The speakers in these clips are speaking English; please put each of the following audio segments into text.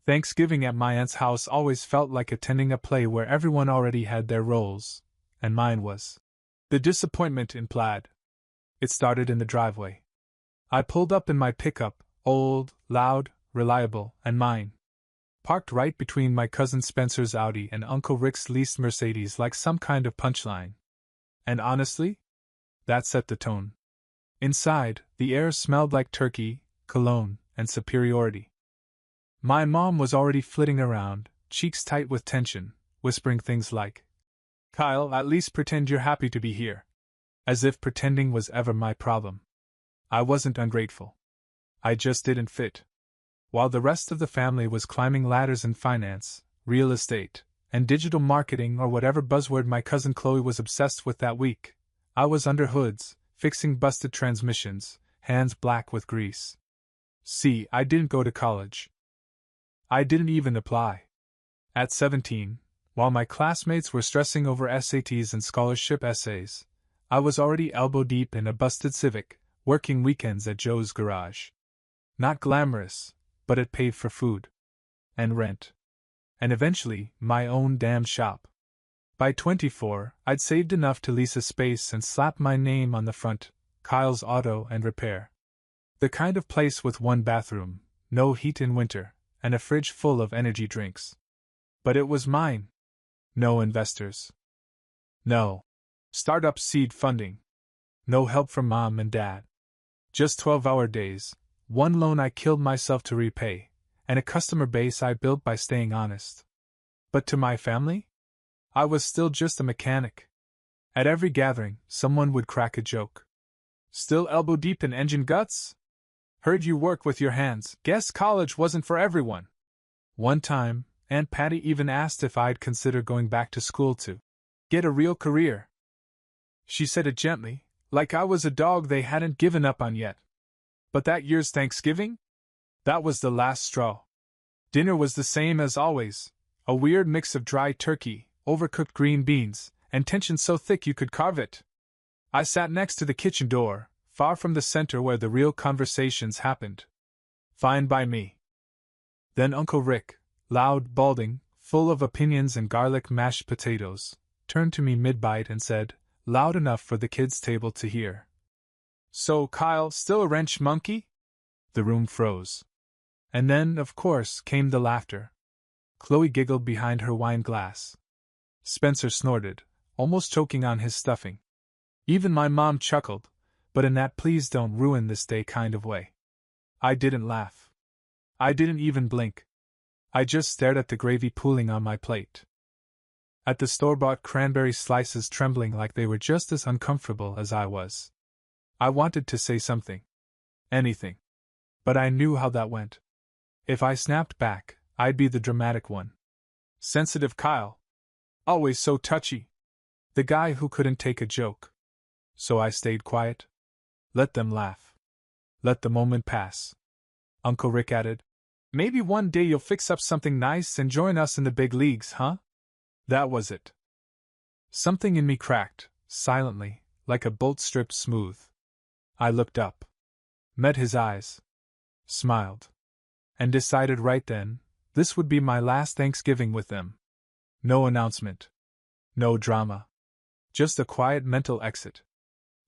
Thanksgiving at my aunt's house always felt like attending a play where everyone already had their roles, and mine was the disappointment in plaid. It started in the driveway. I pulled up in my pickup, old, loud, reliable, and mine. Parked right between my cousin Spencer's Audi and Uncle Rick's leased Mercedes like some kind of punchline. And honestly, that set the tone. Inside, the air smelled like turkey, cologne, and superiority. My mom was already flitting around, cheeks tight with tension, whispering things like, "Kyle, at least pretend you're happy to be here." As if pretending was ever my problem. I wasn't ungrateful. I just didn't fit. While the rest of the family was climbing ladders in finance, real estate, and digital marketing or whatever buzzword my cousin Chloe was obsessed with that week, I was under hoods, fixing busted transmissions, hands black with grease. See, I didn't go to college. I didn't even apply. At 17, while my classmates were stressing over SATs and scholarship essays, I was already elbow-deep in a busted Civic, working weekends at Joe's garage. Not glamorous, but it paid for food. And rent. And eventually, my own damn shop. By 24, I'd saved enough to lease a space and slap my name on the front, Kyle's Auto and Repair. The kind of place with one bathroom, no heat in winter, and a fridge full of energy drinks. But it was mine. No investors. No startup seed funding. No help from mom and dad. Just 12-hour days, one loan I killed myself to repay, and a customer base I built by staying honest. But to my family? I was still just a mechanic. At every gathering, someone would crack a joke. Still elbow deep in engine guts? Heard you work with your hands. Guess college wasn't for everyone. One time, Aunt Patty even asked if I'd consider going back to school to get a real career. She said it gently, like I was a dog they hadn't given up on yet. But that year's Thanksgiving? That was the last straw. Dinner was the same as always, a weird mix of dry turkey, overcooked green beans, and tension so thick you could carve it. I sat next to the kitchen door, far from the center where the real conversations happened. Fine by me. Then Uncle Rick, loud, balding, full of opinions and garlic mashed potatoes, turned to me mid-bite and said, loud enough for the kids' table to hear, "So, Kyle, still a wrench monkey?" The room froze. And then, of course, came the laughter. Chloe giggled behind her wine glass. Spencer snorted, almost choking on his stuffing. Even my mom chuckled, but in that please don't ruin this day kind of way. I didn't laugh. I didn't even blink. I just stared at the gravy pooling on my plate. At the store-bought cranberry slices trembling like they were just as uncomfortable as I was. I wanted to say something. Anything. But I knew how that went. If I snapped back, I'd be the dramatic one. Sensitive Kyle. Always so touchy. The guy who couldn't take a joke. So I stayed quiet. Let them laugh. Let the moment pass. Uncle Rick added, "Maybe one day you'll fix up something nice and join us in the big leagues, huh?" That was it. Something in me cracked, silently, like a bolt stripped smooth. I looked up. Met his eyes. Smiled. And decided right then, this would be my last Thanksgiving with them. No announcement. No drama. Just a quiet mental exit.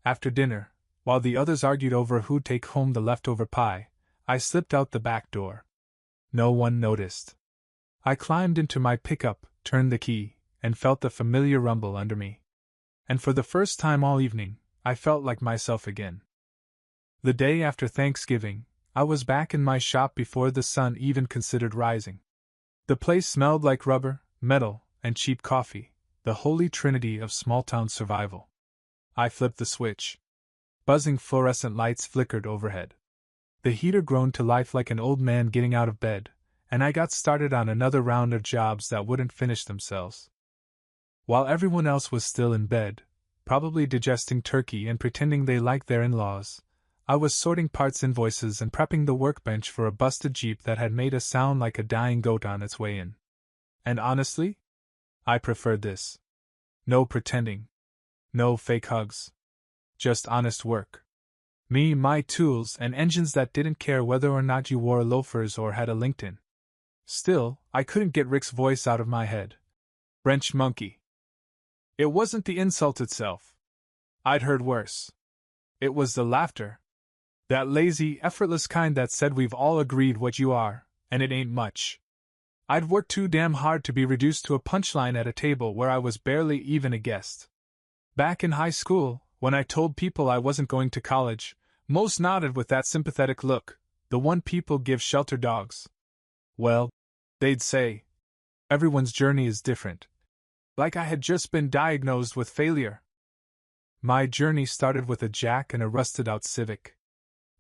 After dinner, while the others argued over who'd take home the leftover pie, I slipped out the back door. No one noticed. I climbed into my pickup, turned the key, and felt the familiar rumble under me. And for the first time all evening, I felt like myself again. The day after Thanksgiving, I was back in my shop before the sun even considered rising. The place smelled like rubber, metal, and cheap coffee, the holy trinity of small-town survival. I flipped the switch. Buzzing fluorescent lights flickered overhead. The heater groaned to life like an old man getting out of bed, and I got started on another round of jobs that wouldn't finish themselves. While everyone else was still in bed, probably digesting turkey and pretending they liked their in-laws, I was sorting parts invoices and prepping the workbench for a busted Jeep that had made a sound like a dying goat on its way in. And honestly, I preferred this. No pretending. No fake hugs. Just honest work. Me, my tools, and engines that didn't care whether or not you wore loafers or had a LinkedIn. Still, I couldn't get Rick's voice out of my head. Wrench monkey. It wasn't the insult itself. I'd heard worse. It was the laughter. That lazy, effortless kind that said we've all agreed what you are, and it ain't much. I'd worked too damn hard to be reduced to a punchline at a table where I was barely even a guest. Back in high school, when I told people I wasn't going to college, most nodded with that sympathetic look, the one people give shelter dogs. Well, they'd say, everyone's journey is different. Like I had just been diagnosed with failure. My journey started with a jack and a rusted-out Civic.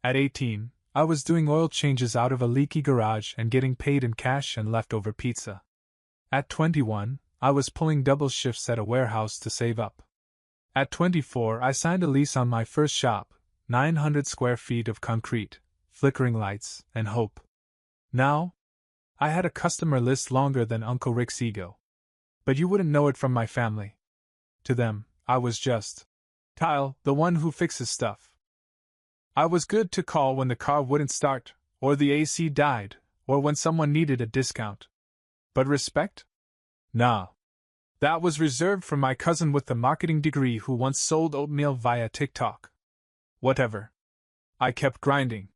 At 18, I was doing oil changes out of a leaky garage and getting paid in cash and leftover pizza. At 21, I was pulling double shifts at a warehouse to save up. At 24, I signed a lease on my first shop, 900 square feet of concrete, flickering lights, and hope. Now, I had a customer list longer than Uncle Rick's ego. But you wouldn't know it from my family. To them, I was just Kyle, the one who fixes stuff. I was good to call when the car wouldn't start, or the AC died, or when someone needed a discount. But respect? Nah. That was reserved for my cousin with the marketing degree who once sold oatmeal via TikTok. Whatever. I kept grinding.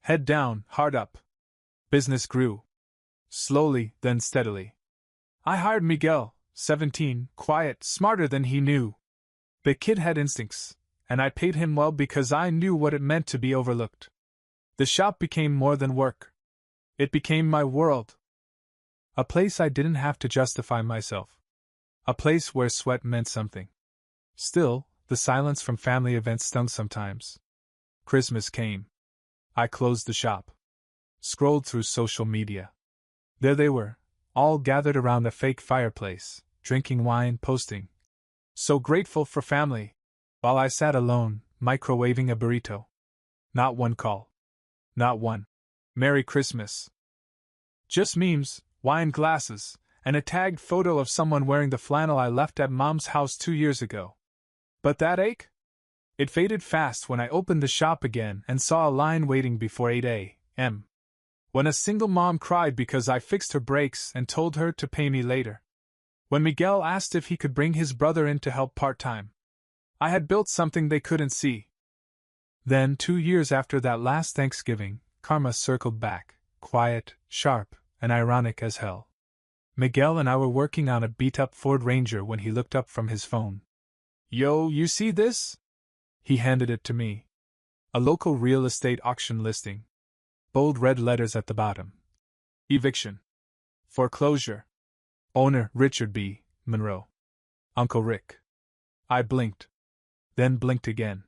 Head down, heart up. Business grew. Slowly, then steadily. I hired Miguel, 17, quiet, smarter than he knew. The kid had instincts, and I paid him well because I knew what it meant to be overlooked. The shop became more than work. It became my world. A place I didn't have to justify myself. A place where sweat meant something. Still, the silence from family events stung sometimes. Christmas came. I closed the shop. Scrolled through social media. There they were, all gathered around a fake fireplace, drinking wine, posting. So grateful for family, while I sat alone, microwaving a burrito. Not one call. Not one. Merry Christmas. Just memes, wine glasses, and a tagged photo of someone wearing the flannel I left at Mom's house 2 years ago. But that ache? It faded fast when I opened the shop again and saw a line waiting before 8 a.m. When a single mom cried because I fixed her brakes and told her to pay me later. When Miguel asked if he could bring his brother in to help part-time. I had built something they couldn't see. Then, 2 years after that last Thanksgiving, karma circled back, quiet, sharp, and ironic as hell. Miguel and I were working on a beat-up Ford Ranger when he looked up from his phone. Yo, you see this? He handed it to me. A local real estate auction listing. Bold red letters at the bottom. Eviction. Foreclosure. Owner Richard B. Monroe. Uncle Rick. I blinked. Then blinked again.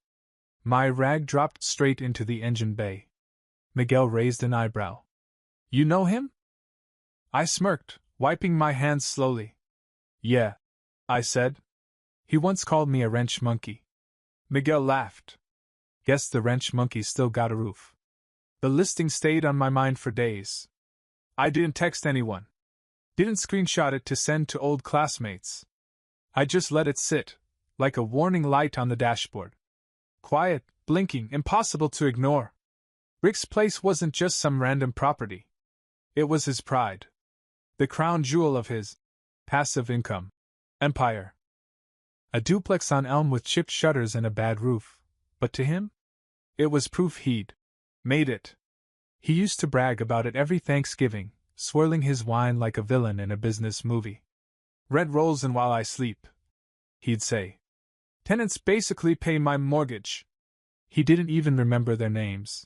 My rag dropped straight into the engine bay. Miguel raised an eyebrow. You know him? I smirked, wiping my hands slowly. Yeah, I said. He once called me a wrench monkey. Miguel laughed. Guess the wrench monkey still got a roof. The listing stayed on my mind for days. I didn't text anyone. Didn't screenshot it to send to old classmates. I just let it sit, like a warning light on the dashboard. Quiet, blinking, impossible to ignore. Rick's place wasn't just some random property. It was his pride. The crown jewel of his passive income empire. A duplex on Elm with chipped shutters and a bad roof, but to him, it was proof he'd made it. He used to brag about it every Thanksgiving, swirling his wine like a villain in a business movie. Rent rolls in while I sleep, he'd say. Tenants basically pay my mortgage. He didn't even remember their names.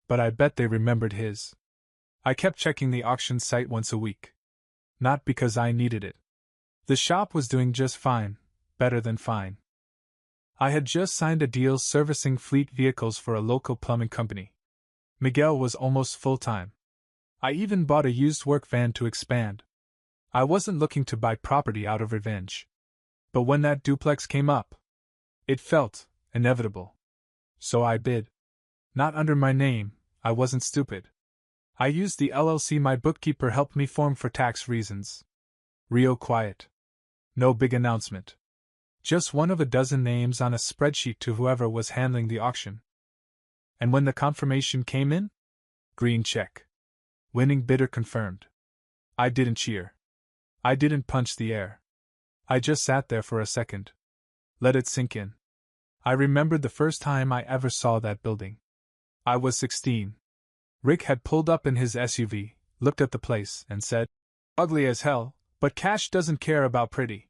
But I bet they remembered his. I kept checking the auction site once a week. Not because I needed it. The shop was doing just fine, better than fine. I had just signed a deal servicing fleet vehicles for a local plumbing company. Miguel was almost full-time. I even bought a used work van to expand. I wasn't looking to buy property out of revenge. But when that duplex came up, it felt inevitable. So I bid. Not under my name, I wasn't stupid. I used the LLC my bookkeeper helped me form for tax reasons. Real quiet. No big announcement. Just one of a dozen names on a spreadsheet to whoever was handling the auction. And when the confirmation came in? Green check. Winning bidder confirmed. I didn't cheer. I didn't punch the air. I just sat there for a second. Let it sink in. I remembered the first time I ever saw that building. I was 16. Rick had pulled up in his SUV, looked at the place, and said, "Ugly as hell, but Cash doesn't care about pretty."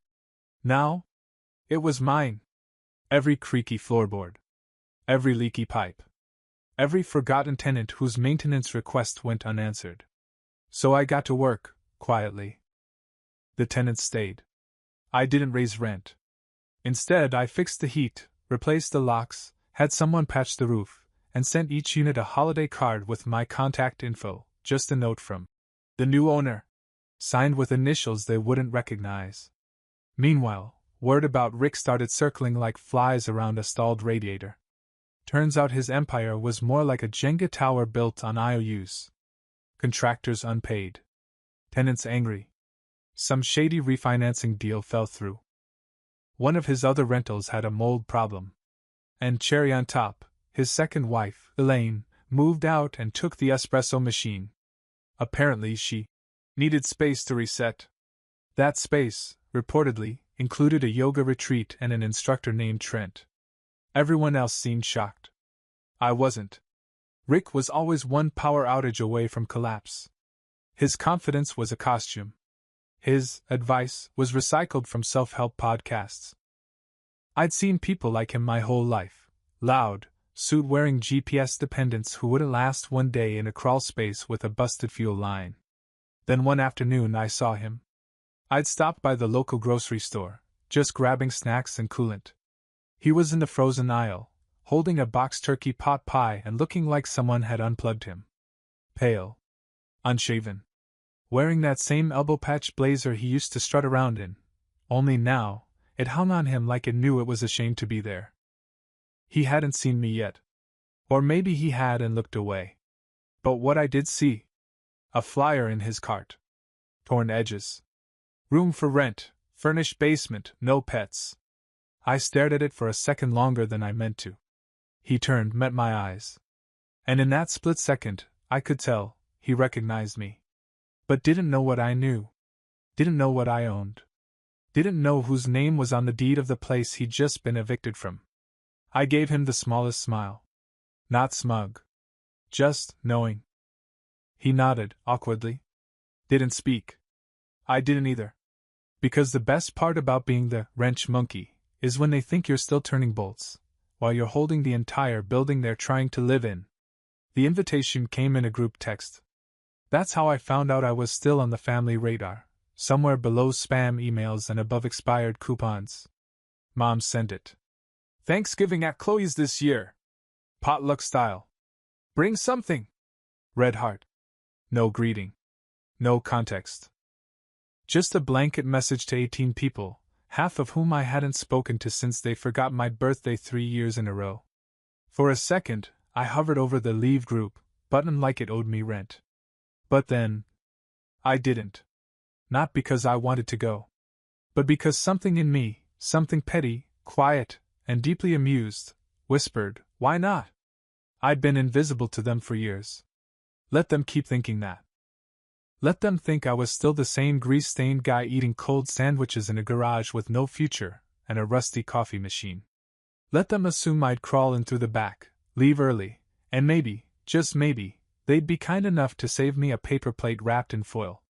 Now? It was mine. Every creaky floorboard. Every leaky pipe. Every forgotten tenant whose maintenance request went unanswered. So I got to work, quietly. The tenants stayed. I didn't raise rent. Instead, I fixed the heat, replaced the locks, had someone patch the roof, and sent each unit a holiday card with my contact info, just a note from the new owner, signed with initials they wouldn't recognize. Meanwhile, word about Rick started circling like flies around a stalled radiator. Turns out his empire was more like a Jenga tower built on IOUs. Contractors unpaid. Tenants angry. Some shady refinancing deal fell through. One of his other rentals had a mold problem. And cherry on top, his second wife, Elaine, moved out and took the espresso machine. Apparently she needed space to reset. That space, reportedly, included a yoga retreat and an instructor named Trent. Everyone else seemed shocked. I wasn't. Rick was always one power outage away from collapse. His confidence was a costume. His advice was recycled from self-help podcasts. I'd seen people like him my whole life. Loud, suit-wearing GPS dependents who wouldn't last one day in a crawl space with a busted fuel line. Then one afternoon I saw him. I'd stopped by the local grocery store, just grabbing snacks and coolant. He was in the frozen aisle, holding a boxed turkey pot pie and looking like someone had unplugged him. Pale. Unshaven. Wearing that same elbow-patch blazer he used to strut around in, only now, it hung on him like it knew it was ashamed to be there. He hadn't seen me yet. Or maybe he had and looked away. But what I did see. A flyer in his cart. Torn edges. Room for rent, furnished basement, no pets. I stared at it for a second longer than I meant to. He turned, met my eyes. And in that split second, I could tell, he recognized me. But didn't know what I knew. Didn't know what I owned. Didn't know whose name was on the deed of the place he'd just been evicted from. I gave him the smallest smile. Not smug. Just knowing. He nodded, awkwardly. Didn't speak. I didn't either. Because the best part about being the wrench monkey is when they think you're still turning bolts, while you're holding the entire building they're trying to live in. The invitation came in a group text. That's how I found out I was still on the family radar, somewhere below spam emails and above expired coupons. Mom sent it. Thanksgiving at Chloe's this year. Potluck style. Bring something. Red heart. No greeting. No context. Just a blanket message to 18 people, half of whom I hadn't spoken to since they forgot my birthday 3 years in a row. For a second, I hovered over the leave group button like it owed me rent. But then, I didn't. Not because I wanted to go. But because something in me, something petty, quiet, and deeply amused, whispered, why not? I'd been invisible to them for years. Let them keep thinking that. Let them think I was still the same grease-stained guy eating cold sandwiches in a garage with no future and a rusty coffee machine. Let them assume I'd crawl in through the back, leave early, and maybe, just maybe, they'd be kind enough to save me a paper plate wrapped in foil.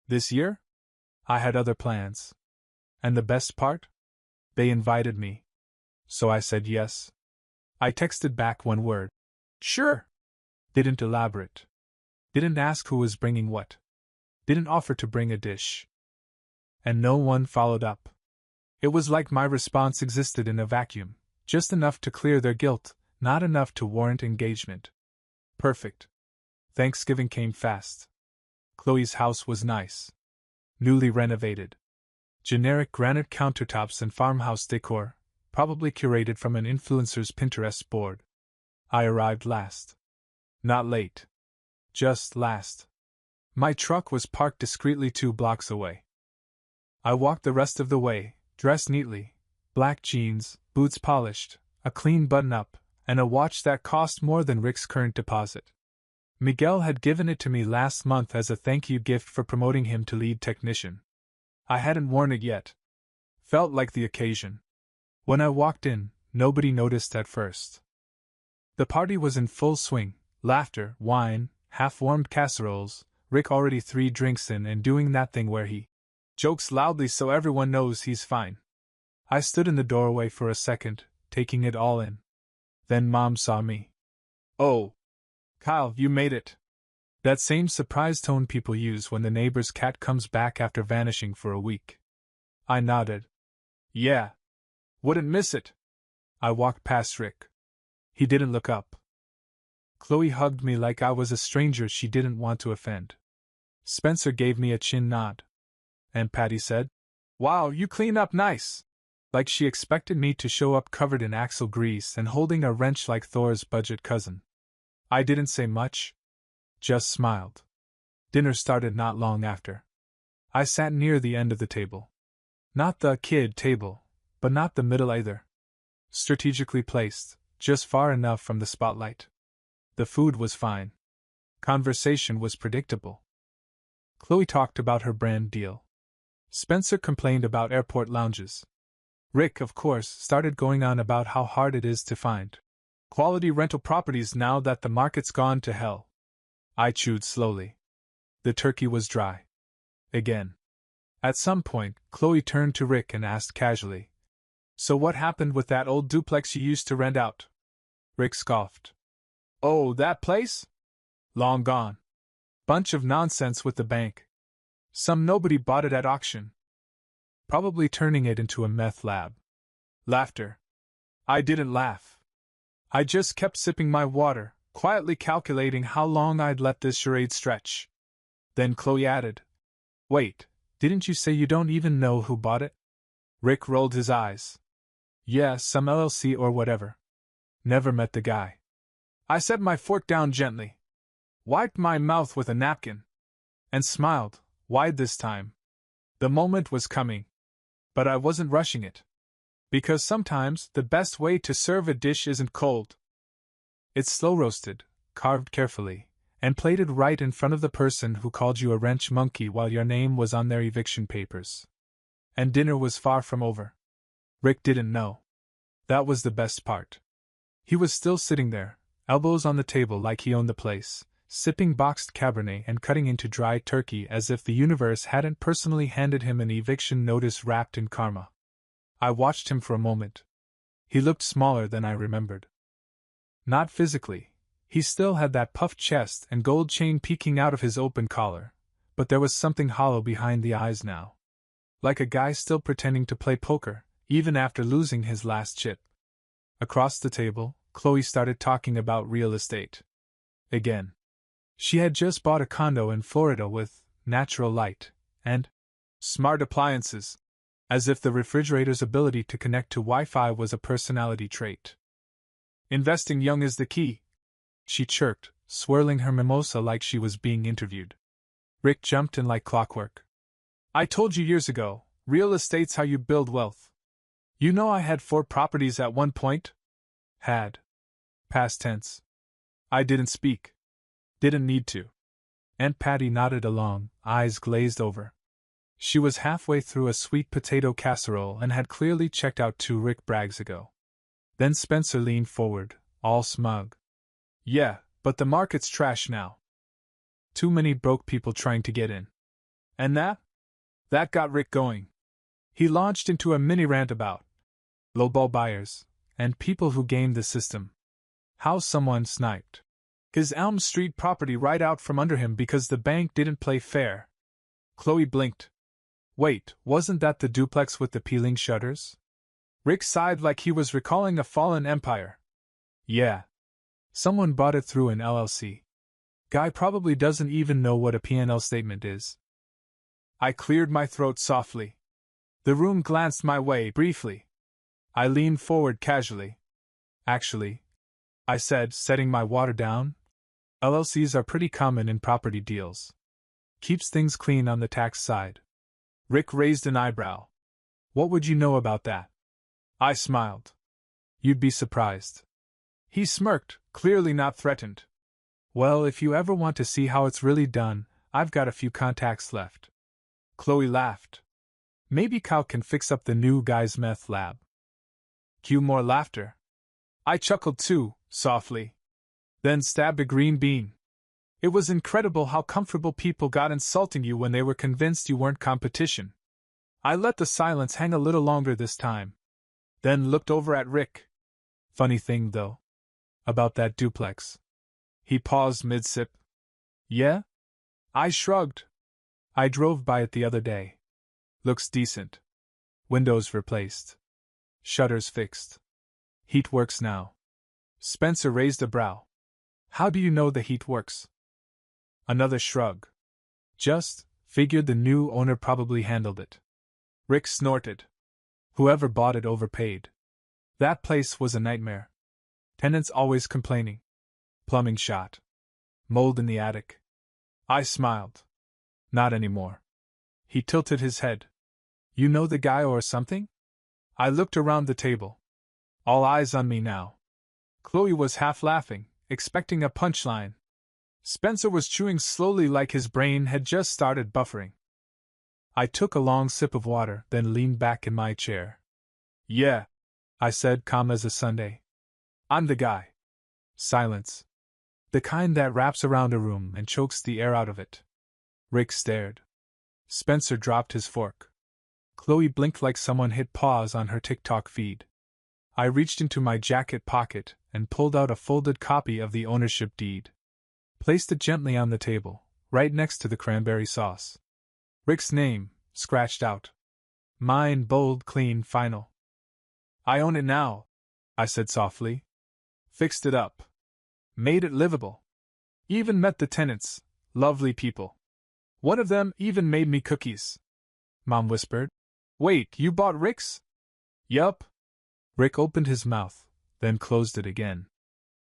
This year? I had other plans. And the best part? They invited me. So I said yes. I texted back one word. Sure. Didn't elaborate. Didn't ask who was bringing what. Didn't offer to bring a dish. And no one followed up. It was like my response existed in a vacuum, just enough to clear their guilt, not enough to warrant engagement. Perfect. Thanksgiving came fast. Chloe's house was nice. Newly renovated. Generic granite countertops and farmhouse decor, probably curated from an influencer's Pinterest board. I arrived last. Not late. Just last. My truck was parked discreetly 2 blocks away. I walked the rest of the way, dressed neatly, black jeans, boots polished, a clean button-up, and a watch that cost more than Rick's current deposit. Miguel had given it to me last month as a thank you gift for promoting him to lead technician. I hadn't worn it yet. Felt like the occasion. When I walked in, nobody noticed at first. The party was in full swing, laughter, wine, half-warmed casseroles, Rick already 3 drinks in and doing that thing where he jokes loudly so everyone knows he's fine. I stood in the doorway for a second, taking it all in. Then Mom saw me. "Oh, Kyle, you made it." That same surprised tone people use when the neighbor's cat comes back after vanishing for a week. I nodded. "Yeah. Wouldn't miss it." I walked past Rick. He didn't look up. Chloe hugged me like I was a stranger she didn't want to offend. Spencer gave me a chin nod. And Patty said, "Wow, you clean up nice." Like she expected me to show up covered in axle grease and holding a wrench like Thor's budget cousin. I didn't say much. Just smiled. Dinner started not long after. I sat near the end of the table. Not the kid table, but not the middle either. Strategically placed, just far enough from the spotlight. The food was fine. Conversation was predictable. Chloe talked about her brand deal. Spencer complained about airport lounges. Rick, of course, started going on about how hard it is to find quality rental properties now that the market's gone to hell. I chewed slowly. The turkey was dry. Again. At some point, Chloe turned to Rick and asked casually, "So what happened with that old duplex you used to rent out?" Rick scoffed. "Oh, that place? Long gone. Bunch of nonsense with the bank. Some nobody bought it at auction. Probably turning it into a meth lab." Laughter. I didn't laugh. I just kept sipping my water, quietly calculating how long I'd let this charade stretch. Then Chloe added, "Wait, didn't you say you don't even know who bought it?" Rick rolled his eyes. "Yeah, some LLC or whatever. Never met the guy." I set my fork down gently, wiped my mouth with a napkin, and smiled, wide this time. The moment was coming. But I wasn't rushing it. Because sometimes the best way to serve a dish isn't cold. It's slow-roasted, carved carefully, and plated right in front of the person who called you a wrench monkey while your name was on their eviction papers. And dinner was far from over. Rick didn't know. That was the best part. He was still sitting there, elbows on the table like he owned the place, sipping boxed Cabernet and cutting into dry turkey as if the universe hadn't personally handed him an eviction notice wrapped in karma. I watched him for a moment. He looked smaller than I remembered. Not physically. He still had that puffed chest and gold chain peeking out of his open collar, but there was something hollow behind the eyes now. Like a guy still pretending to play poker, even after losing his last chip. Across the table, Chloe started talking about real estate. Again. She had just bought a condo in Florida with natural light and smart appliances, as if the refrigerator's ability to connect to Wi-Fi was a personality trait. "Investing young is the key," she chirped, swirling her mimosa like she was being interviewed. Rick jumped in like clockwork. "I told you years ago, real estate's how you build wealth. You know I had 4 properties at one point?" Had. Past tense. I didn't speak. Didn't need to. Aunt Patty nodded along, eyes glazed over. She was halfway through a sweet potato casserole and had clearly checked out 2 Rick Braggs ago. Then Spencer leaned forward, all smug. "Yeah, but the market's trash now. Too many broke people trying to get in." And that got Rick going. He launched into a mini rant about lowball buyers and people who gamed the system. How someone sniped his Elm Street property right out from under him because the bank didn't play fair. Chloe blinked. "Wait, wasn't that the duplex with the peeling shutters?" Rick sighed like he was recalling a fallen empire. "Yeah. Someone bought it through an LLC. Guy probably doesn't even know what a P&L statement is." I cleared my throat softly. The room glanced my way briefly. I leaned forward casually. "Actually," I said, setting my water down, "LLCs are pretty common in property deals. Keeps things clean on the tax side." Rick raised an eyebrow. "What would you know about that?" I smiled. "You'd be surprised." He smirked, clearly not threatened. Well, if you ever want to see how it's really done, I've got a few contacts left. Chloe laughed. Maybe Kyle can fix up the new guy's meth lab. Cue more laughter. I chuckled too, softly. Then stabbed a green bean. It was incredible how comfortable people got insulting you when they were convinced you weren't competition. I let the silence hang a little longer this time. Then looked over at Rick. Funny thing, though. About that duplex. He paused mid-sip. Yeah? I shrugged. I drove by it the other day. Looks decent. Windows replaced. Shutters fixed. Heat works now. Spencer raised a brow. How do you know the heat works? Another shrug. Just figured the new owner probably handled it. Rick snorted. Whoever bought it overpaid. That place was a nightmare. Tenants always complaining. Plumbing shot. Mold in the attic. I smiled. Not anymore. He tilted his head. You know the guy or something? I looked around the table. All eyes on me now. Chloe was half laughing, expecting a punchline. Spencer was chewing slowly like his brain had just started buffering. I took a long sip of water, then leaned back in my chair. Yeah, I said, calm as a Sunday. I'm the guy. Silence. The kind that wraps around a room and chokes the air out of it. Rick stared. Spencer dropped his fork. Chloe blinked like someone hit pause on her TikTok feed. I reached into my jacket pocket and pulled out a folded copy of the ownership deed. Placed it gently on the table, right next to the cranberry sauce. Rick's name, scratched out. Mine, bold, clean, final. I own it now, I said softly. Fixed it up. Made it livable. Even met the tenants, lovely people. One of them even made me cookies. Mom whispered. Wait, you bought Rick's? Yup. Rick opened his mouth, then closed it again.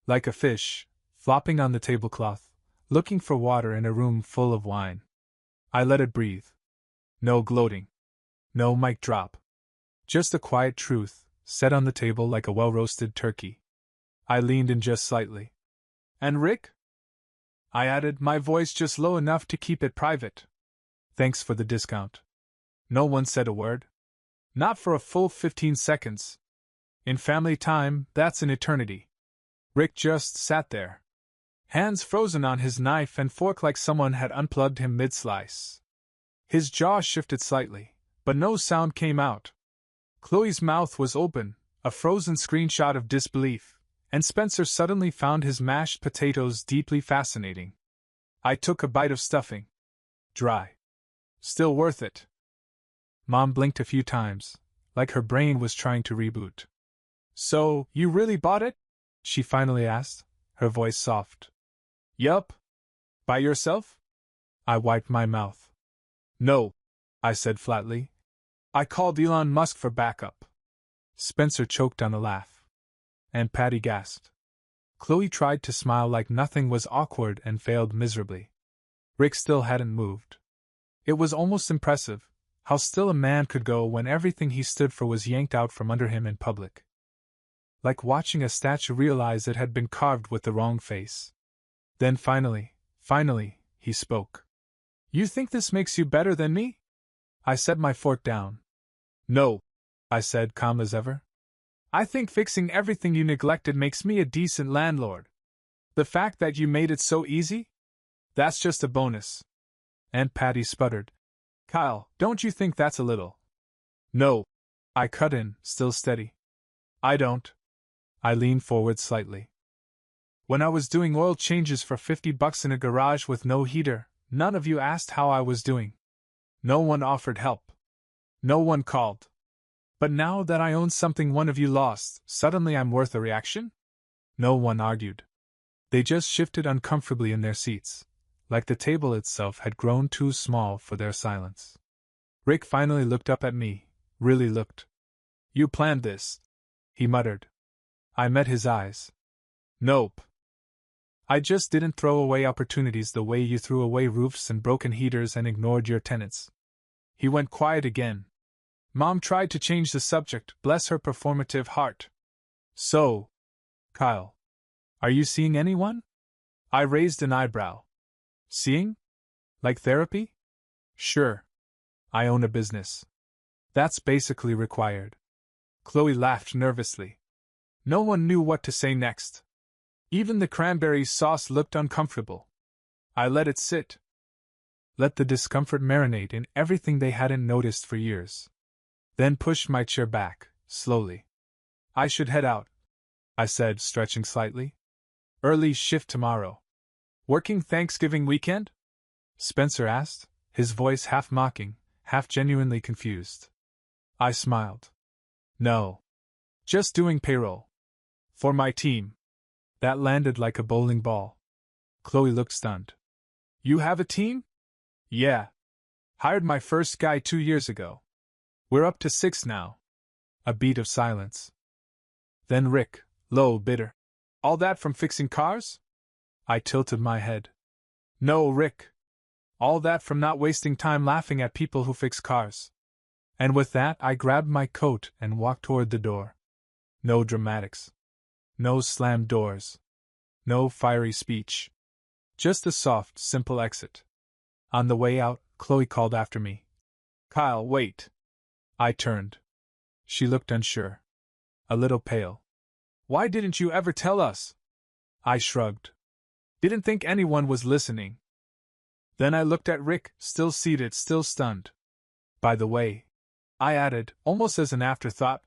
Like a fish, flopping on the tablecloth, looking for water in a room full of wine. I let it breathe. No gloating. No mic drop. Just a quiet truth, set on the table like a well-roasted turkey. I leaned in just slightly. And Rick? I added, my voice just low enough to keep it private. Thanks for the discount. No one said a word. Not for a full 15 seconds. In family time, that's an eternity. Rick just sat there. Hands frozen on his knife and fork like someone had unplugged him mid-slice. His jaw shifted slightly, but no sound came out. Chloe's mouth was open, a frozen screenshot of disbelief, and Spencer suddenly found his mashed potatoes deeply fascinating. I took a bite of stuffing. Dry. Still worth it. Mom blinked a few times, like her brain was trying to reboot. So, you really bought it? She finally asked, her voice soft. Yup. By yourself? I wiped my mouth. No, I said flatly. I called Elon Musk for backup. Spencer choked on a laugh. And Patty gasped. Chloe tried to smile like nothing was awkward and failed miserably. Rick still hadn't moved. It was almost impressive, how still a man could go when everything he stood for was yanked out from under him in public. Like watching a statue realize it had been carved with the wrong face. Then finally, he spoke. You think this makes you better than me? I set my fork down. No, I said, calm as ever. I think fixing everything you neglected makes me a decent landlord. The fact that you made it so easy? That's just a bonus. Aunt Patty sputtered. Kyle, don't you think that's a little? No, I cut in, still steady. I don't. I leaned forward slightly. When I was doing oil changes for $50 in a garage with no heater, none of you asked how I was doing. No one offered help. No one called. But now that I own something one of you lost, suddenly I'm worth a reaction? No one argued. They just shifted uncomfortably in their seats, like the table itself had grown too small for their silence. Rick finally looked up at me, really looked. You planned this, he muttered. I met his eyes. Nope. I just didn't throw away opportunities the way you threw away roofs and broken heaters and ignored your tenants. He went quiet again. Mom tried to change the subject, bless her performative heart. So, Kyle, are you seeing anyone? I raised an eyebrow. Seeing? Like therapy? Sure. I own a business. That's basically required. Chloe laughed nervously. No one knew what to say next. Even the cranberry sauce looked uncomfortable. I let it sit. Let the discomfort marinate in everything they hadn't noticed for years. Then pushed my chair back, slowly. I should head out, I said, stretching slightly. Early shift tomorrow. Working Thanksgiving weekend? Spencer asked, his voice half mocking, half genuinely confused. I smiled. No. Just doing payroll. For my team. That landed like a bowling ball. Chloe looked stunned. You have a team? Yeah. Hired my first guy 2 years ago. We're up to 6 now. A beat of silence. Then Rick, low, bitter. All that from fixing cars? I tilted my head. No, Rick. All that from not wasting time laughing at people who fix cars. And with that, I grabbed my coat and walked toward the door. No dramatics. No slammed doors. No fiery speech. Just a soft, simple exit. On the way out, Chloe called after me. Kyle, wait. I turned. She looked unsure. A little pale. Why didn't you ever tell us? I shrugged. Didn't think anyone was listening. Then I looked at Rick, still seated, still stunned. By the way, I added, almost as an afterthought,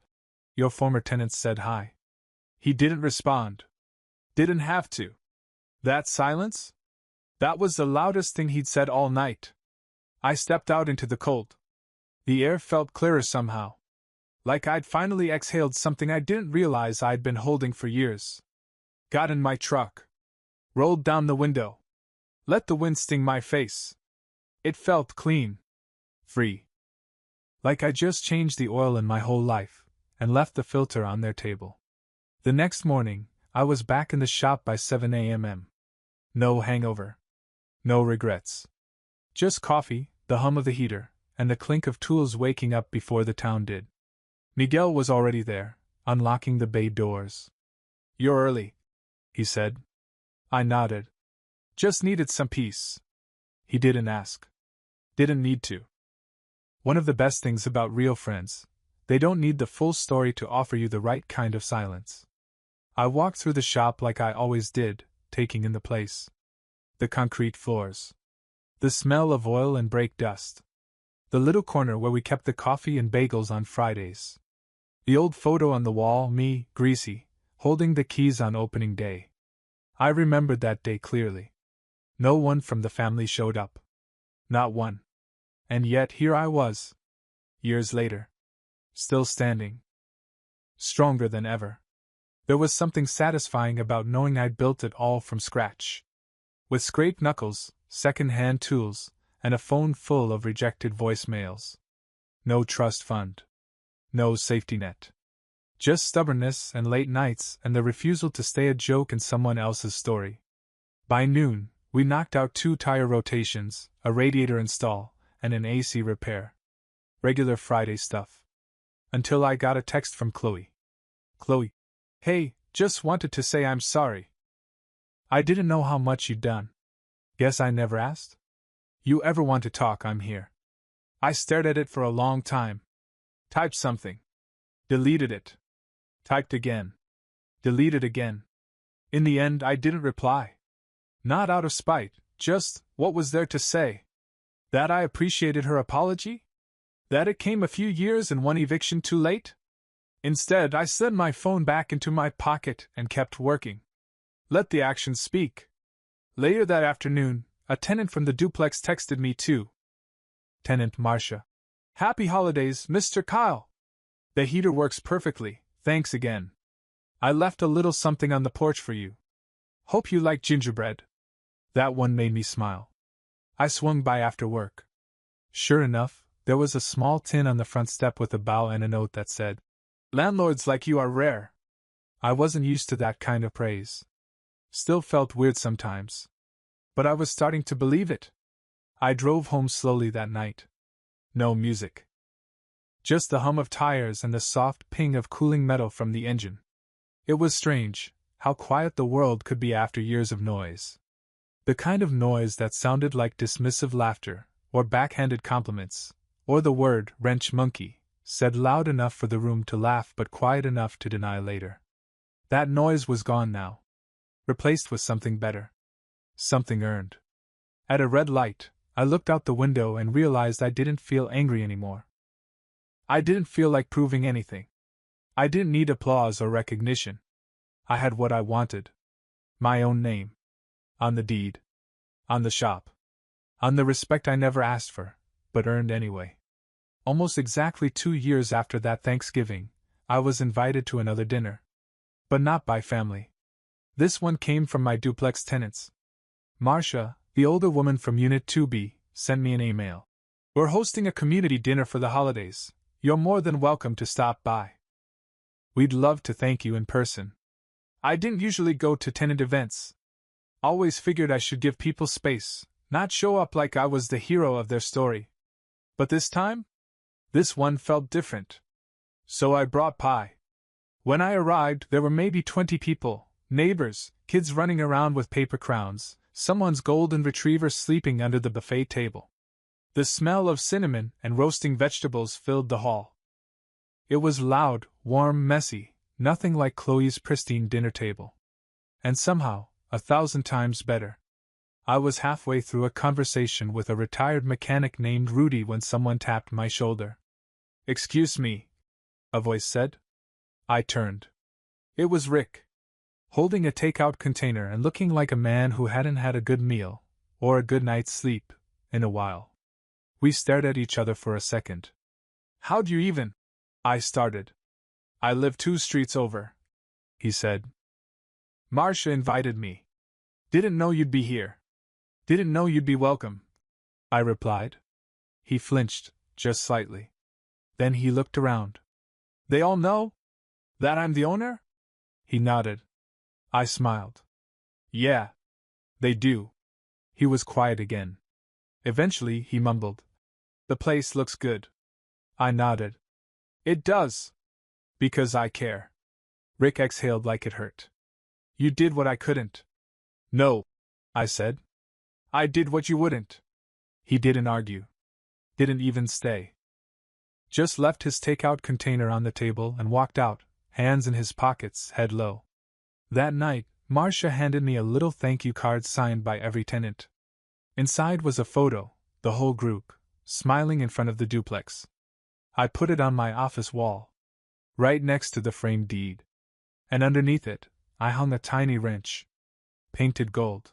your former tenant said hi. He didn't respond. Didn't have to. That silence? That was the loudest thing he'd said all night. I stepped out into the cold. The air felt clearer somehow. Like I'd finally exhaled something I didn't realize I'd been holding for years. Got in my truck. Rolled down the window. Let the wind sting my face. It felt clean. Free. Like I just changed the oil in my whole life, and left the filter on their table. The next morning, I was back in the shop by 7 a.m. No hangover. No regrets. Just coffee, the hum of the heater, and the clink of tools waking up before the town did. Miguel was already there, unlocking the bay doors. You're early, he said. I nodded. Just needed some peace. He didn't ask. Didn't need to. One of the best things about real friends, they don't need the full story to offer you the right kind of silence. I walked through the shop like I always did, taking in the place. The concrete floors. The smell of oil and brake dust. The little corner where we kept the coffee and bagels on Fridays. The old photo on the wall, me, greasy, holding the keys on opening day. I remembered that day clearly. No one from the family showed up. Not one. And yet here I was. Years later. Still standing. Stronger than ever. There was something satisfying about knowing I'd built it all from scratch. With scraped knuckles, second-hand tools, and a phone full of rejected voicemails. No trust fund. No safety net. Just stubbornness and late nights and the refusal to stay a joke in someone else's story. By noon, we knocked out 2 tire rotations, a radiator install, and an AC repair. Regular Friday stuff. Until I got a text from Chloe. Chloe. Hey, just wanted to say I'm sorry. I didn't know how much you'd done. Guess I never asked? You ever want to talk, I'm here. I stared at it for a long time. Typed something. Deleted it. Typed again. Deleted again. In the end, I didn't reply. Not out of spite, just, what was there to say? That I appreciated her apology? That it came a few years and one eviction too late? Instead, I slid my phone back into my pocket and kept working. Let the actions speak. Later that afternoon, a tenant from the duplex texted me too. Tenant Marcia. Happy holidays, Mr. Kyle. The heater works perfectly, thanks again. I left a little something on the porch for you. Hope you like gingerbread. That one made me smile. I swung by after work. Sure enough, there was a small tin on the front step with a bow and a note that said, Landlords like you are rare. I wasn't used to that kind of praise. Still felt weird sometimes. But I was starting to believe it. I drove home slowly that night. No music. Just the hum of tires and the soft ping of cooling metal from the engine. It was strange, how quiet the world could be after years of noise. The kind of noise that sounded like dismissive laughter, or backhanded compliments, or the word wrench monkey, said loud enough for the room to laugh but quiet enough to deny later. That noise was gone now. Replaced with something better. Something earned. At a red light, I looked out the window and realized I didn't feel angry anymore. I didn't feel like proving anything. I didn't need applause or recognition. I had what I wanted. My own name. On the deed. On the shop. On the respect I never asked for, but earned anyway. Almost exactly 2 years after that Thanksgiving, I was invited to another dinner. But not by family. This one came from my duplex tenants. Marcia, the older woman from Unit 2B, sent me an email. We're hosting a community dinner for the holidays. You're more than welcome to stop by. We'd love to thank you in person. I didn't usually go to tenant events. Always figured I should give people space, not show up like I was the hero of their story. But this time? This one felt different. So I brought pie. When I arrived, there were maybe 20 people, neighbors, kids running around with paper crowns, someone's golden retriever sleeping under the buffet table. The smell of cinnamon and roasting vegetables filled the hall. It was loud, warm, messy, nothing like Chloe's pristine dinner table. And somehow, 1,000 times better. I was halfway through a conversation with a retired mechanic named Rudy when someone tapped my shoulder. "Excuse me," a voice said. I turned. It was Rick. Holding a takeout container and looking like a man who hadn't had a good meal, or a good night's sleep, in a while. We stared at each other for a second. "How'd you even?" I started. "I live 2 streets over," he said. "Marcia invited me. Didn't know you'd be here. Didn't know you'd be welcome," I replied. He flinched, just slightly. Then he looked around. "They all know? That I'm the owner?" He nodded. I smiled. "Yeah. They do." He was quiet again. Eventually he mumbled. "The place looks good." I nodded. "It does. Because I care." Rick exhaled like it hurt. "You did what I couldn't." "No," I said. "I did what you wouldn't." He didn't argue. Didn't even stay. Just left his takeout container on the table and walked out, hands in his pockets, head low. That night, Marcia handed me a little thank you card signed by every tenant. Inside was a photo, the whole group, smiling in front of the duplex. I put it on my office wall, right next to the framed deed. And underneath it, I hung a tiny wrench. Painted gold.